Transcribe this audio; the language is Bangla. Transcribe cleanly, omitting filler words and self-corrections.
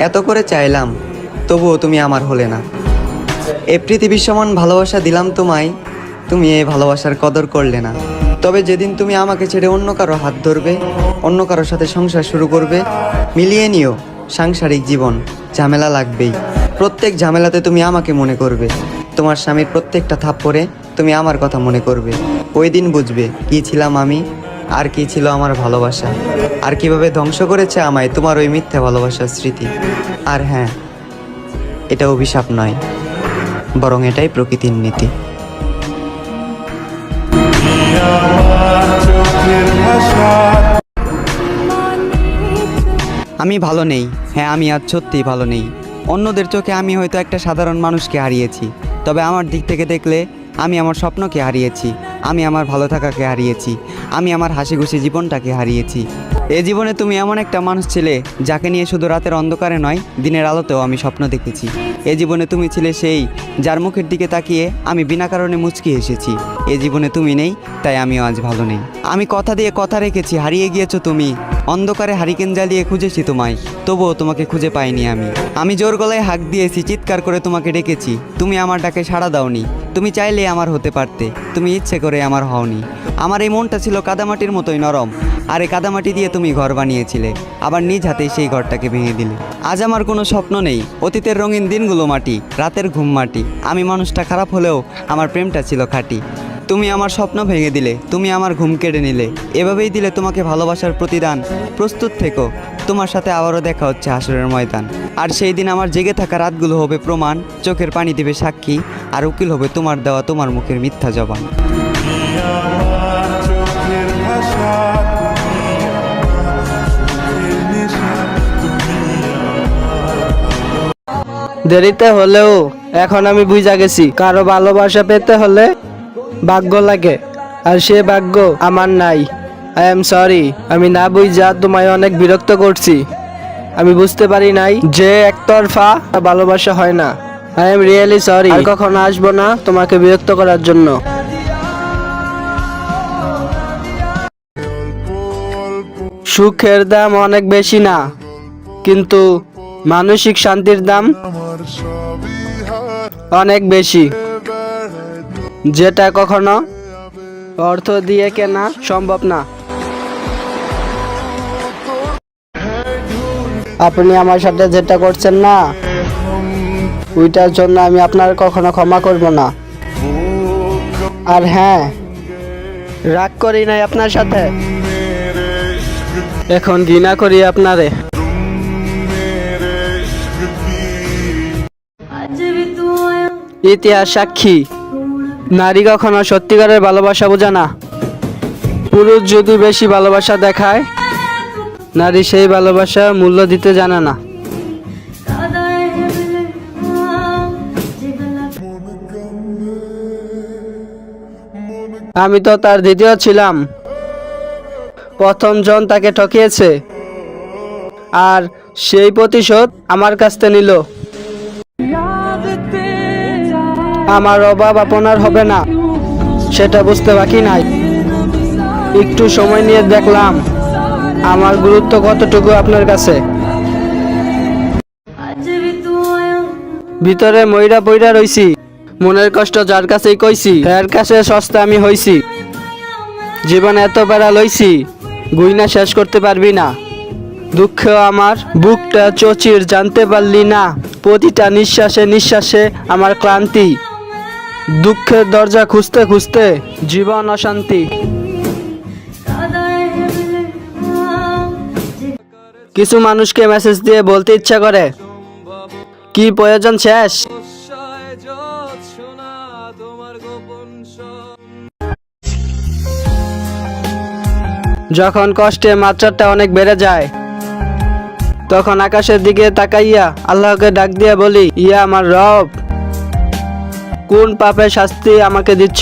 এত করে চাইলাম, তবুও তুমি আমার হলে না। এ পৃথিবীর সমান ভালোবাসা দিলাম তোমায়, তুমি এই ভালোবাসার কদর করলে না। তবে যেদিন তুমি আমাকে ছেড়ে অন্য কারো হাত ধরবে, অন্য কারোর সাথে সংসার শুরু করবে, মিলিয়ে নিও সাংসারিক জীবন, ঝামেলা লাগবেই। প্রত্যেক ঝামেলাতে তুমি আমাকে মনে করবে। তোমার স্বামীর প্রত্যেকটা থাপ্পড়ে তুমি আমার কথা মনে করবে। ওই দিন বুঝবে কী ছিলাম আমি, আর কী ছিল আমার ভালোবাসা, আর কিভাবে ধ্বংস করেছে আমায় তোমার ওই মিথ্যা ভালোবাসার স্মৃতি। আর হ্যাঁ, এটা অভিশাপ নয়, বরং এটাই প্রকৃতির নীতি। আমি ভালো নেই, হ্যাঁ আমি আজ সত্যিই ভালো নেই। অন্যদের চোখে আমি হয়তো একটা সাধারণ মানুষকে হারিয়েছি, তবে আমার দিক থেকে দেখলে আমি আমার স্বপ্নকে হারিয়েছি, আমি আমার ভালো থাকাকে হারিয়েছি, আমি আমার হাসি খুশি জীবনটাকে হারিয়েছি। এ জীবনে তুমি এমন একটা মানুষ ছিলে যাকে নিয়ে শুধু রাতের অন্ধকারে নয়, দিনের আলোতেও আমি স্বপ্ন দেখেছি। এ জীবনে তুমি ছিলে সেই যার মুখের দিকে তাকিয়ে আমি বিনা কারণে মুচকি এসেছি। এ জীবনে তুমি নেই, তাই আমিও আজ ভালো নেই। আমি কথা দিয়ে কথা রেখেছি, হারিয়ে গিয়েছো তুমি। অন্ধকারে হারিকেন জ্বালিয়ে খুঁজেছি তোমায়, তবুও তোমাকে খুঁজে পাইনি আমি জোর গলায় হাঁক দিয়েছি, চিৎকার করে তোমাকে ডেকেছি, তুমি আমার ডাকে সাড়া দাওনি। তুমি চাইলে আমার হতে পারতে, তুমি ইচ্ছে করে আমার হওনি। আমার এই মনটা ছিল কাদামাটির মতোই নরম, আর এই কাদামাটি দিয়ে তুমি ঘর বানিয়েছিলে, আবার নিজ হাতেই সেই ঘরটাকে ভেঙে দিলে। আজ আমার কোনো স্বপ্ন নেই, অতীতের রঙিন দিনগুলো মাটি, রাতের ঘুম মাটি। আমি মানুষটা খারাপ হলেও আমার প্রেমটা ছিল খাঁটি। তুমি আমার স্বপ্ন ভেঙে দিলে, তুমি আমার ঘুম কেড়ে নিলে, এভাবেই দিলে তোমাকে ভালোবাসার প্রতিদান। প্রস্তুত থেকো, তোমার সাথে আবারও দেখা হচ্ছে হাসরের ময়দান। আর সেই দিন আমার জেগে থাকা রাতগুলো হবে প্রমাণ, চোখের পানি দেবে সাক্ষী, আর উকিল হবে তোমার দেওয়া তোমার মুখের মিথ্যা জবান। দেরিতে হলেও এখন আমি বুঝা গেছি, কারো ভালোবাসা পেতে হলে ভাগ্য লাগে, আর সে ভাগ্য আমার নাই। আই এম সরি, আমি না বুঝা তোমায় অনেক বিরক্ত করছি। আমি বুঝতে পারি নাই যে একতরফা ভালোবাসা হয় না। আই এম রিয়েলি সরি, আর কখনো আসবো না তোমাকে বিরক্ত করার জন্য। সুখের দাম অনেক বেশি না, কিন্তু মানসিক শান্তির দাম অনেক বেশি, যেটা কখনো অর্থ দিয়ে কেনা সম্ভব না। আপনি আমার সাথে যেটা করছেন না, ওইটার জন্য আমি আপনার কখনো ক্ষমা করব না। আর হ্যাঁ, রাগ করি নাই আপনার সাথে, এখন ঘৃণা করি আপনারে। ইতিহাস সাক্ষী, নারী কখনো সত্যিকারের ভালোবাসা বোঝে না। পুরুষ যদি বেশি ভালোবাসা দেখায়, নারী সেই ভালোবাসা মূল্য দিতে জানে না। আমি তো তার দ্বিতীয় ছিলাম। প্রথম জন তাকে ঠকিয়েছে, আর সেই প্রতিশোধ আমার কাছ থেকে নিল। আমার অভাব আপনার হবে না, সেটা বুঝতে বাকি নাই। একটু সময় নিয়ে দেখলাম আমার গুরুত্ব কতটুকু আপনার কাছে। ভিতরে ময়রা পইরা রইছি, মনের কষ্ট যার কাছেই কইছি, এর কাছে সস্তা আমি হইছি। জীবন এত বেড়া লইছি, গুইনা শেষ করতে পারবি না। দুঃখ আমার বুকটা চচির, জানতে পারলি না প্রতিটা নিঃশ্বাসে নিঃশ্বাসে আমার ক্লান্তি। দুঃখের দরজা খুঁজতে খুঁজতে জীবন অশান্তি। কিছু মানুষকে মেসেজ দিয়ে বলতে ইচ্ছা করে, কি প্রয়োজন শেষ। যখন কষ্টের মাত্রাটা অনেক বেড়ে যায়, তখন আকাশের দিকে তাকাইয়া আল্লাহকে ডাক দিয়ে বলি, ইয়া আমার রব, কোন পাপের শাস্তি আমাকে দিচ্ছ।